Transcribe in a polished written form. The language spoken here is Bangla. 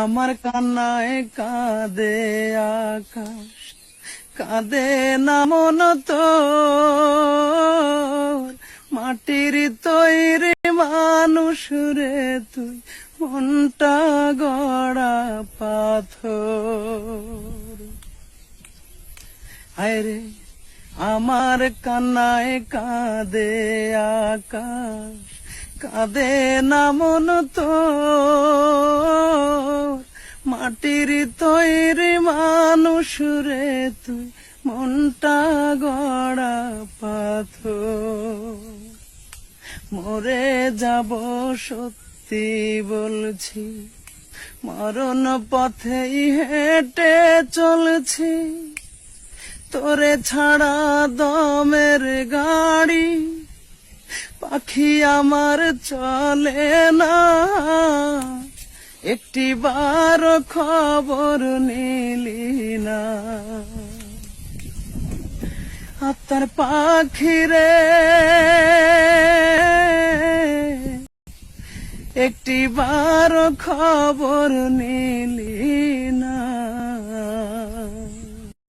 আমার কান্নায় কাঁদে আকাশ, কাঁদে না মন তোর। মাটির তৈরি মানুষ রে তুই, মনটা গড়া পাথর। হায়রে আমার কান্নায় কাঁদে আকাশ, কাঁদে না মন তোর। মাটির তৈরি মানুষ রে তুই, মনটা গড়া পাথর। মরে যাব সত্যি বলছি, মরণ পথেই হেঁটে চলছি। তোরে ছাড়া দমের গাড়ি, পাখি আমার চলে না। একটি বার খবর নিলি না। আত্মার পাখি রে, একটি বার খবর নিলি না।